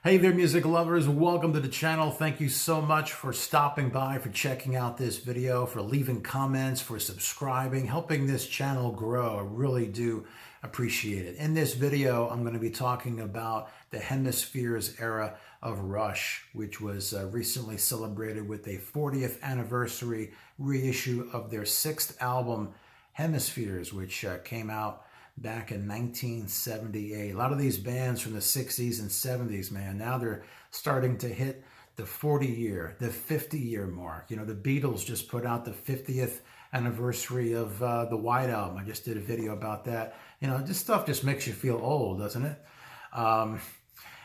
Hey there, music lovers. Welcome to the channel. Thank you so much for stopping by, for checking out this video, for leaving comments, for subscribing, helping this channel grow. I really do appreciate it. In this video, I'm going to be talking about the Hemispheres era of Rush, which was recently celebrated with a 40th anniversary reissue of their sixth album, Hemispheres, which came out back in 1978. A lot of these bands from the 60s and 70s, man, now they're starting to hit the 40-year, the 50-year mark. You know, the Beatles just put out the 50th anniversary of the White Album. I just did a video about that. You know, this stuff just makes you feel old, doesn't it?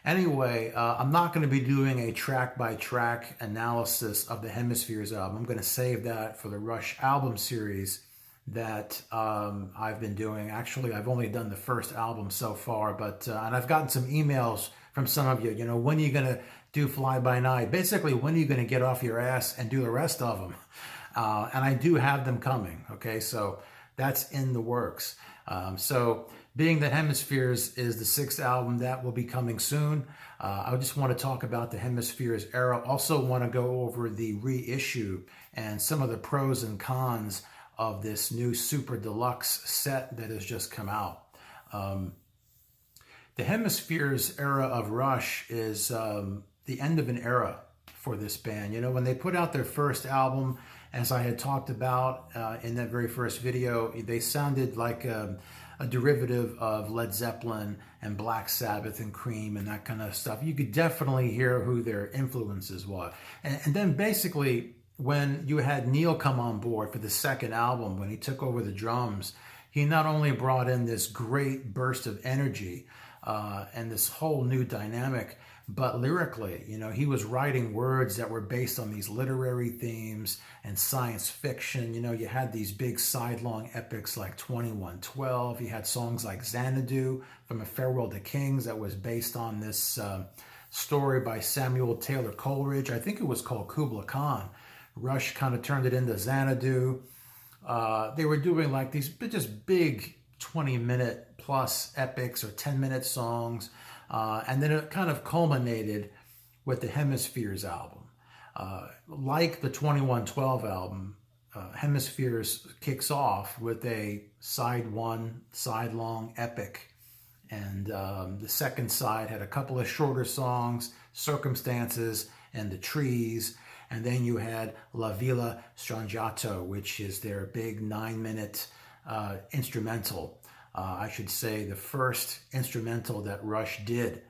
Anyway, I'm not going to be doing a track-by-track analysis of the Hemispheres album. I'm going to save that for the Rush album series that I've been doing. Actually, I've only done the first album so far, but and I've gotten some emails from some of you, when are you going to do Fly By Night? Basically, when are you going to get off your ass and do the rest of them? And I do have them coming, okay? So that's in the works. So being that Hemispheres is the sixth album, that will be coming soon. I just want to talk about the Hemispheres era. Also want to go over the reissue and some of the pros and cons of this new Super Deluxe set that has just come out. The Hemispheres era of Rush is the end of an era for this band. When they put out their first album, as I had talked about in that very first video, they sounded like a derivative of Led Zeppelin and Black Sabbath and Cream and that kind of stuff. You could definitely hear who their influences were. And then basically, when you had Neil come on board for the second album, when he took over the drums, he not only brought in this great burst of energy and this whole new dynamic, but lyrically, he was writing words that were based on these literary themes and science fiction. You had these big sidelong epics like 2112. You had songs like Xandau from A Farewell to Kings that was based on this story by Samuel Taylor Coleridge. I think it was called Kubla Khan. Rush kind of turned it into Xanadu. They were doing like these just big 20-minute plus epics or 10-minute songs. And then it kind of culminated with the Hemispheres album. Like the 2112 album, Hemispheres kicks off with a side one, sidelong epic. And the second side had a couple of shorter songs, Circumstances and The Trees. And then you had La Villa Strangiato, which is their big 9-minute instrumental. I should say the first instrumental that Rush did.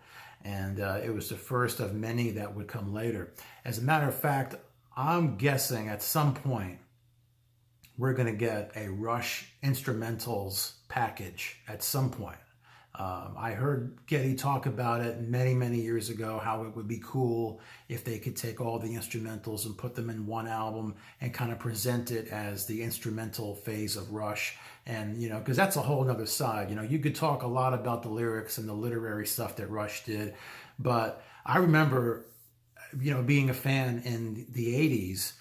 And it was the first of many that would come later. As a matter of fact, I'm guessing at some point we're going to get a Rush instrumentals package at some point. I heard Getty talk about it many, many years ago, how it would be cool if they could take all the instrumentals and put them in one album and kind of present it as the instrumental phase of Rush. And, because that's a whole nother side. You could talk a lot about the lyrics and the literary stuff that Rush did. But I remember, being a fan in the 80s,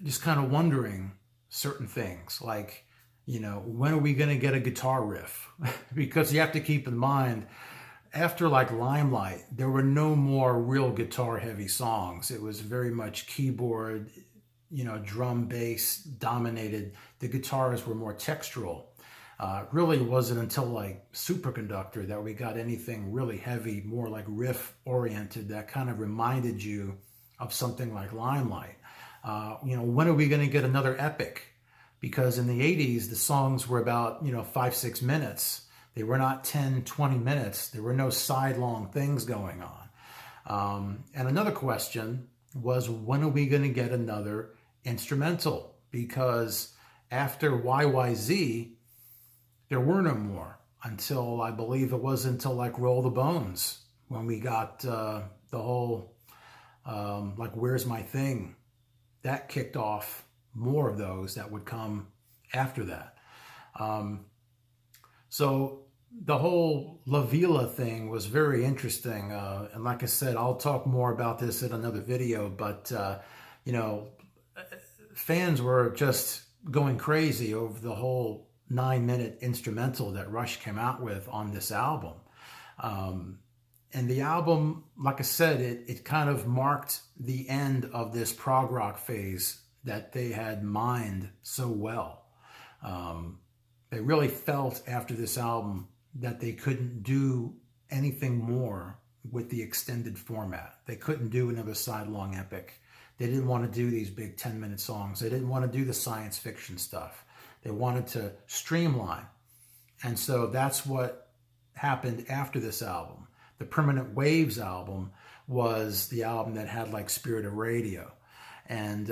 just kind of wondering certain things like, when are we going to get a guitar riff? Because you have to keep in mind, after like Limelight, there were no more real guitar heavy songs. It was very much keyboard, drum, bass dominated. The guitars were more textural. Really wasn't until like Superconductor that we got anything really heavy, more like riff oriented that kind of reminded you of something like Limelight. When are we going to get another epic? Because in the 80s, the songs were about, 5-6 minutes. They were not 10, 20 minutes. There were no sidelong things going on. And another question was, when are we going to get another instrumental? Because after YYZ, there were no more until, I believe it was until like Roll the Bones, when we got the whole, like, Where's My Thing? That kicked off more of those that would come after that. So the whole La Villa thing was very interesting. And like I said, I'll talk more about this in another video, but, fans were just going crazy over the whole 9-minute instrumental that Rush came out with on this album. And the album, like I said, it kind of marked the end of this prog rock phase that they had mined so well. They really felt after this album that they couldn't do anything more with the extended format. They couldn't do another sidelong epic. They didn't want to do these big 10-minute songs. They didn't want to do the science fiction stuff. They wanted to streamline. And so that's what happened after this album. The Permanent Waves album was the album that had like Spirit of Radio and,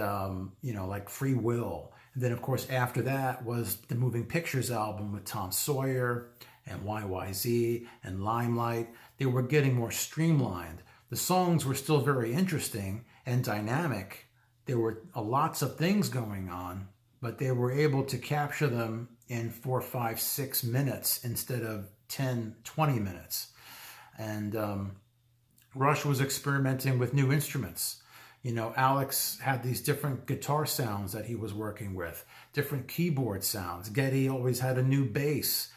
like Free Will. And then, of course, after that was the Moving Pictures album with Tom Sawyer and YYZ and Limelight. They were getting more streamlined. The songs were still very interesting and dynamic. There were lots of things going on, but they were able to capture them in 4, 5, 6 minutes instead of 10, 20 minutes. And Rush was experimenting with new instruments. Alex had these different guitar sounds that he was working with, different keyboard sounds. Geddy always had a new bass.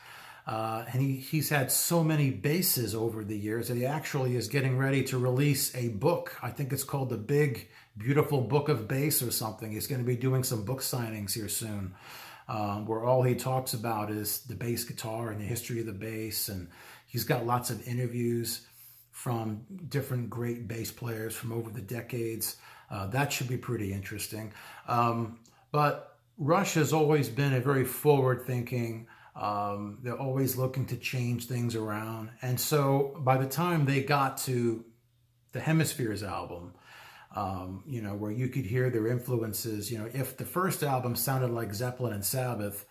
And he's had so many basses over the years that he actually is getting ready to release a book. I think it's called The Big, Beautiful Book of Bass or something. He's going to be doing some book signings here soon, where all he talks about is the bass guitar and the history of the bass. And he's got lots of interviews from different great bass players from over the decades. That should be pretty interesting. But Rush has always been a very forward-thinking. They're always looking to change things around. And so by the time they got to the Hemispheres album, where you could hear their influences, if the first album sounded like Zeppelin and Sabbath,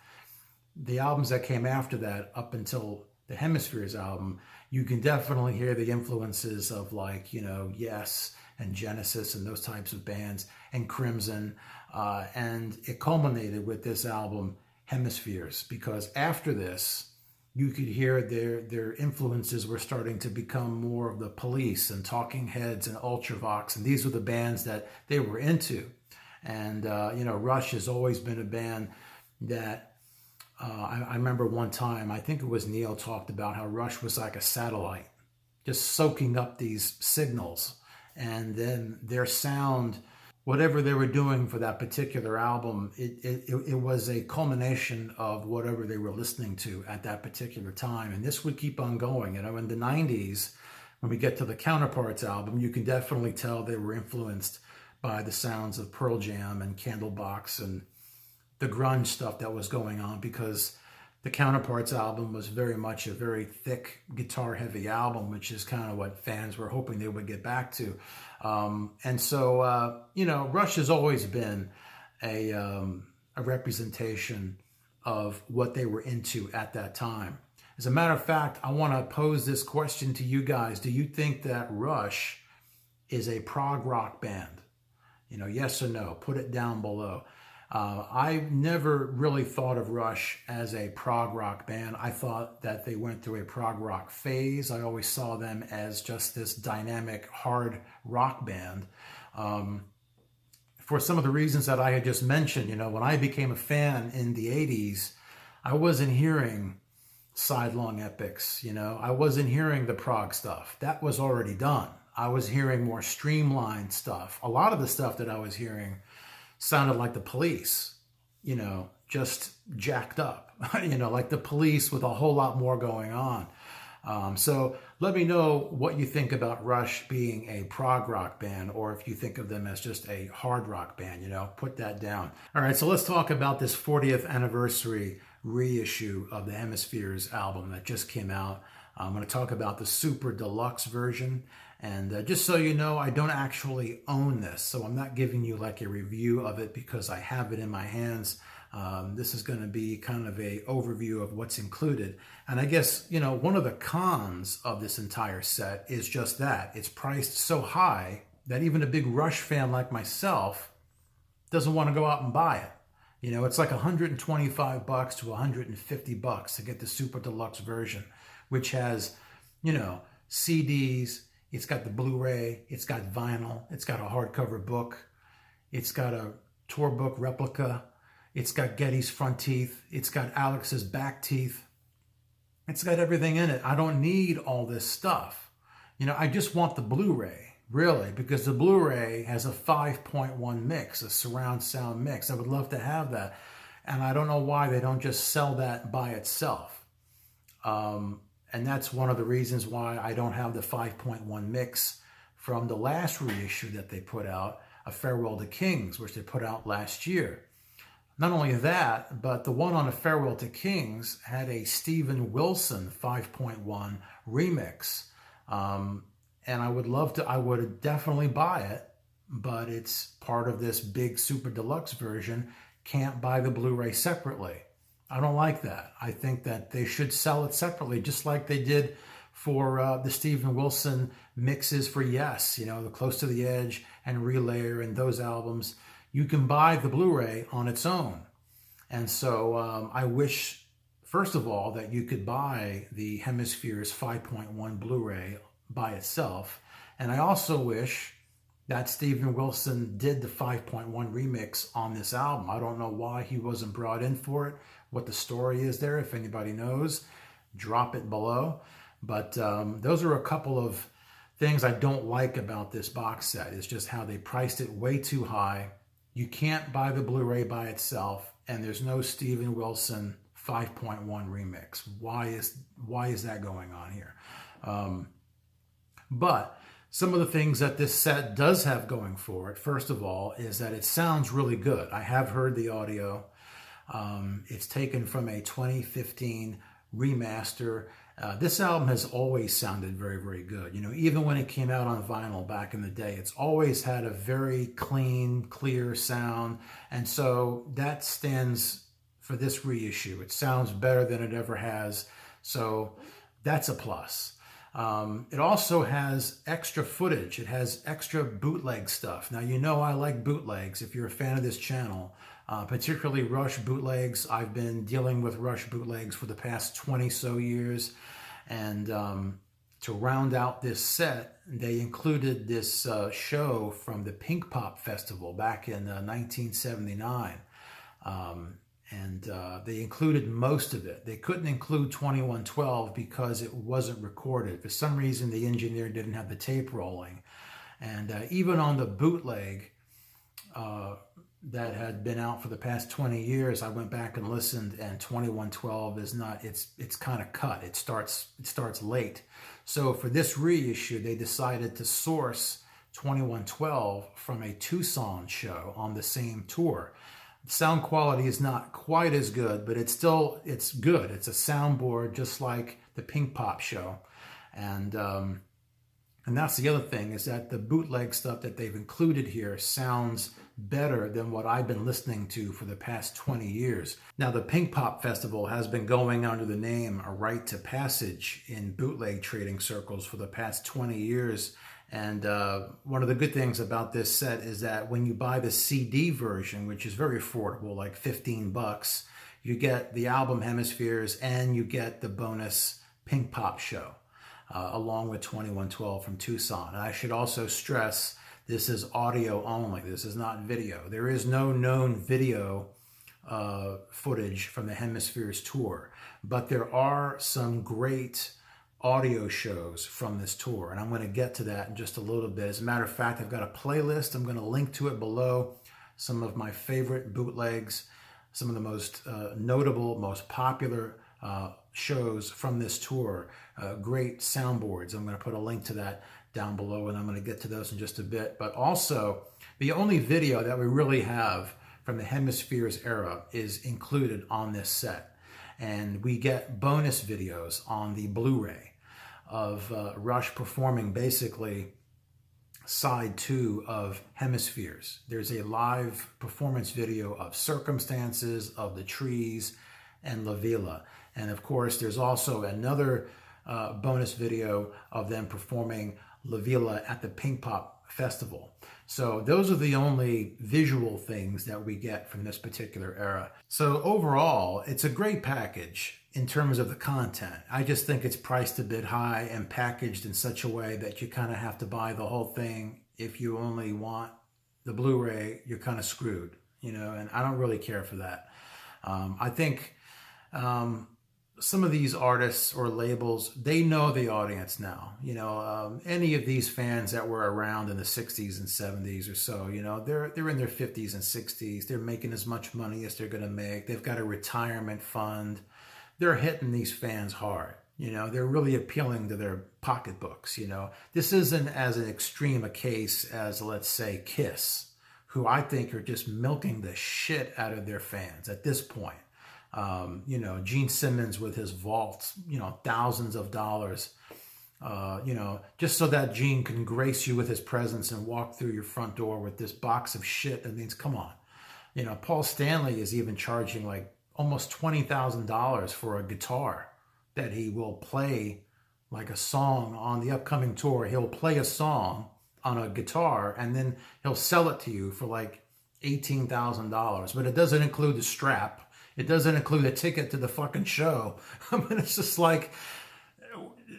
the albums that came after that up until the Hemispheres album, you can definitely hear the influences of like, Yes and Genesis and those types of bands and Crimson. And it culminated with this album, Hemispheres, because after this, you could hear their influences were starting to become more of the Police and Talking Heads and Ultravox, and these were the bands that they were into. And Rush has always been a band that I remember one time, I think it was Neil talked about how Rush was like a satellite, just soaking up these signals, and then their sound, whatever they were doing for that particular album, it was a culmination of whatever they were listening to at that particular time. And this would keep on going. In the 90s, when we get to the Counterparts album, you can definitely tell they were influenced by the sounds of Pearl Jam and Candlebox and the grunge stuff that was going on, because the Counterparts album was very much a very thick, guitar-heavy album, which is kind of what fans were hoping they would get back to. And so, Rush has always been a representation of what they were into at that time. As a matter of fact, I want to pose this question to you guys. Do you think that Rush is a prog rock band? Yes or no? Put it down below. I never really thought of Rush as a prog rock band. I thought that they went through a prog rock phase. I always saw them as just this dynamic, hard rock band. For some of the reasons that I had just mentioned, when I became a fan in the 80s, I wasn't hearing sidelong epics, I wasn't hearing the prog stuff. That was already done. I was hearing more streamlined stuff. A lot of the stuff that I was hearing sounded like the Police, just jacked up, like the Police with a whole lot more going on. So let me know what you think about Rush being a prog rock band, or if you think of them as just a hard rock band, put that down. All right, so let's talk about this 40th anniversary reissue of the Hemispheres album that just came out. I'm going to talk about the Super Deluxe version. And just so you know, I don't actually own this, so I'm not giving you like a review of it because I have it in my hands. This is going to be kind of a overview of what's included. And I guess, one of the cons of this entire set is just that. It's priced so high that even a big Rush fan like myself doesn't want to go out and buy it. It's like $125 to $150 to get the Super Deluxe version, which has, CDs, it's got the Blu-ray, it's got vinyl, it's got a hardcover book, it's got a tour book replica, it's got Geddy's front teeth, it's got Alex's back teeth, it's got everything in it. I don't need all this stuff. I just want the Blu-ray, really, because the Blu-ray has a 5.1 mix, a surround sound mix. I would love to have that. And I don't know why they don't just sell that by itself. And that's one of the reasons why I don't have the 5.1 mix from the last reissue that they put out, A Farewell to Kings, which they put out last year. Not only that, but the one on A Farewell to Kings had a Steven Wilson 5.1 remix. And I would definitely buy it, but it's part of this big Super Deluxe version. Can't buy the Blu-ray separately. I don't like that. I think that they should sell it separately, just like they did for the Steven Wilson mixes for Yes, the Close to the Edge and Relayer and those albums. You can buy the Blu-ray on its own. And so I wish, first of all, that you could buy the Hemispheres 5.1 Blu-ray by itself. And I also wish that Steven Wilson did the 5.1 remix on this album. I don't know why he wasn't brought in for it, what the story is there. If anybody knows, drop it below. But those are a couple of things I don't like about this box set. It's just how they priced it way too high. You can't buy the Blu-ray by itself, and there's no Steven Wilson 5.1 remix. Why is that going on here? But some of the things that this set does have going for it, first of all, is that it sounds really good. I have heard the audio. It's taken from a 2015 remaster. This album has always sounded very, very good. Even when it came out on vinyl back in the day, it's always had a very clean, clear sound. And so that stands for this reissue. It sounds better than it ever has. So that's a plus. It also has extra footage. It has extra bootleg stuff. Now, I like bootlegs. If you're a fan of this channel, particularly Rush bootlegs. I've been dealing with Rush bootlegs for the past 20 so years. And to round out this set, they included this show from the Pink Pop Festival back in 1979. And they included most of it. They couldn't include 2112 because it wasn't recorded. For some reason, the engineer didn't have the tape rolling. And even on the bootleg that had been out for the past 20 years, I went back and listened, and 2112 is not, it's kind of cut. It starts late. So for this reissue, they decided to source 2112 from a Tucson show on the same tour. Sound quality is not quite as good, but it's good. It's a soundboard just like the Pink Pop show. And that's the other thing, is that the bootleg stuff that they've included here sounds better than what I've been listening to for the past 20 years. Now, the Pink Pop Festival has been going under the name A Rite to Passage in bootleg trading circles for the past 20 years. And one of the good things about this set is that when you buy the CD version, which is very affordable, like 15 bucks, you get the album Hemispheres and you get the bonus Pink Pop show, along with 2112 from Tucson. And I should also stress, this is audio only. This is not video. There is no known video footage from the Hemispheres tour, but there are some great audio shows from this tour, and I'm going to get to that in just a little bit. As a matter of fact, I've got a playlist. I'm going to link to it below. Some of my favorite bootlegs, some of the most notable, most popular shows from this tour, great soundboards. I'm going to put a link to that down below, and I'm going to get to those in just a bit. But also, the only video that we really have from the Hemispheres era is included on this set. And we get bonus videos on the Blu-ray of Rush performing basically side 2 of Hemispheres. There's a live performance video of Circumstances, of The Trees, and La Villa. And of course, there's also another bonus video of them performing La Villa at the Pink Pop Festival. So those are the only visual things that we get from this particular era. So overall, it's a great package in terms of the content. I just think it's priced a bit high and packaged in such a way that you kind of have to buy the whole thing. If you only want the Blu-ray, you're kind of screwed, and I don't really care for that. I think some of these artists or labels, they know the audience now. Any of these fans that were around in the 60s and 70s or so, they're in their 50s and 60s. They're making as much money as they're going to make. They've got a retirement fund. They're hitting these fans hard. They're really appealing to their pocketbooks. This isn't as an extreme a case as, let's say, Kiss, who I think are just milking the shit out of their fans at this point. Gene Simmons with his vaults, thousands of dollars, just so that Gene can grace you with his presence and walk through your front door with this box of shit. That means, come on. Paul Stanley is even charging like almost $20,000 for a guitar that he will play like a song on the upcoming tour. He'll play a song on a guitar and then he'll sell it to you for like $18,000, but it doesn't include the strap. It doesn't include a ticket to the fucking show. I mean, it's just like,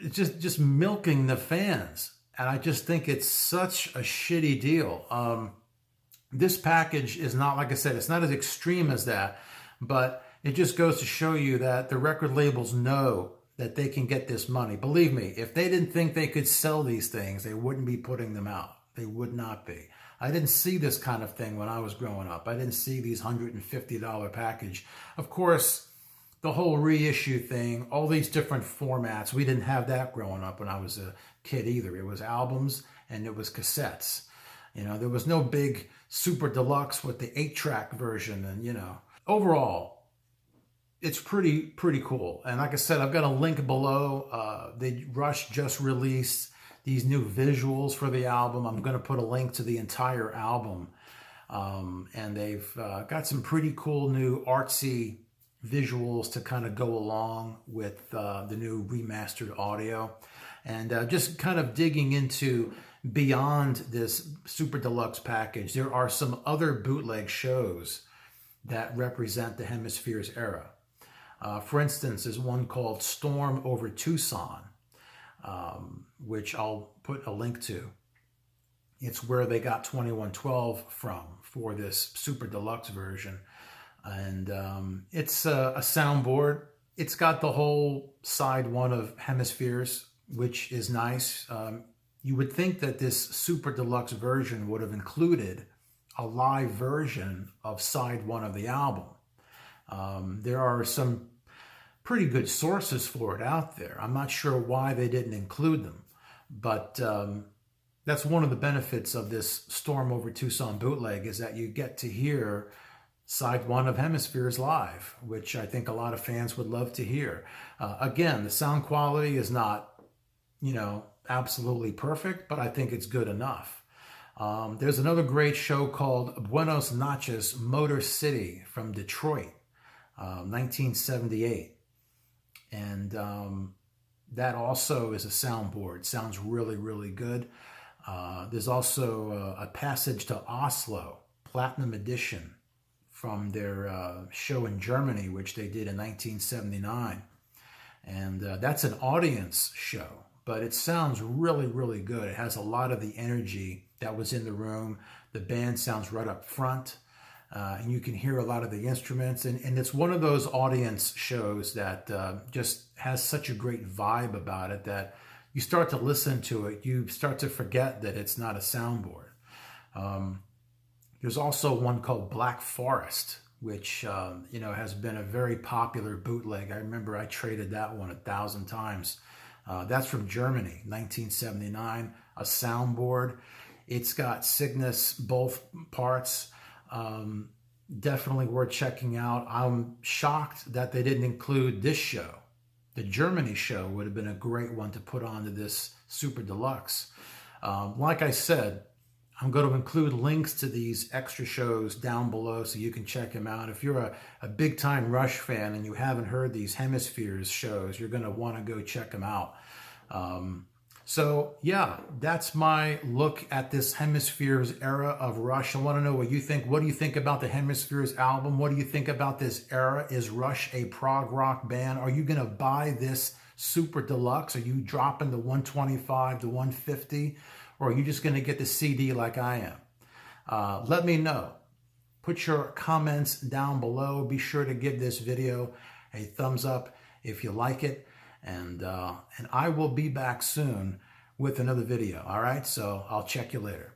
it's just milking the fans. And I just think it's such a shitty deal. This package is not, like I said, it's not as extreme as that, but it just goes to show you that the record labels know that they can get this money. Believe me, if they didn't think they could sell these things, they wouldn't be putting them out. They would not be. I didn't see this kind of thing when I was growing up. I didn't see these $150 package. Of course, the whole reissue thing, all these different formats, we didn't have that growing up when I was a kid either. It was albums and it was cassettes. There was no big Super Deluxe with the 8-track version. And, overall, it's pretty cool. And like I said, I've got a link below. Rush just released these new visuals for the album. I'm going to put a link to the entire album. And they've got some pretty cool new artsy visuals to kind of go along with the new remastered audio. And just kind of digging into beyond this Super Deluxe package, there are some other bootleg shows that represent the Hemispheres era. For instance, there's one called Storm Over Tucson, which I'll put a link to. It's where they got 2112 from for this Super Deluxe version. And it's a soundboard. It's got the whole side one of Hemispheres, which is nice. You would think that this Super Deluxe version would have included a live version of side one of the album. There are some pretty good sources for it out there. I'm not sure why they didn't include them, but that's one of the benefits of this Storm Over Tucson bootleg, is that you get to hear side one of Hemispheres live, which I think a lot of fans would love to hear. Again, the sound quality is not, absolutely perfect, but I think it's good enough. There's another great show called Buenos Noches, Motor City from Detroit, 1978. And that also is a soundboard. Sounds really, really good. There's also a Passage to Oslo, Platinum Edition, from their show in Germany, which they did in 1979. And that's an audience show, but it sounds really, really good. It has a lot of the energy that was in the room. The band sounds right up front. And you can hear a lot of the instruments. And it's one of those audience shows that just has such a great vibe about it that you start to listen to it, you start to forget that it's not a soundboard. There's also one called Black Forest, which has been a very popular bootleg. I remember I traded that one 1,000 times. That's from Germany, 1979, a soundboard. It's got Cygnus, both parts. Definitely worth checking out. I'm shocked that they didn't include this show. The Germany show would have been a great one to put onto this Super Deluxe. Like I said, I'm going to include links to these extra shows down below so you can check them out. If you're a big-time Rush fan and you haven't heard these Hemispheres shows, you're going to want to go check them out. So yeah, that's my look at this Hemispheres era of Rush. I want to know what you think. What do you think about the Hemispheres album? What do you think about this era? Is Rush a prog rock band? Are you going to buy this Super Deluxe? Are you dropping the 125, the 150? Or are you just going to get the CD like I am? Let me know. Put your comments down below. Be sure to give this video a thumbs up if you like it. And I will be back soon with another video. All right, so I'll check you later.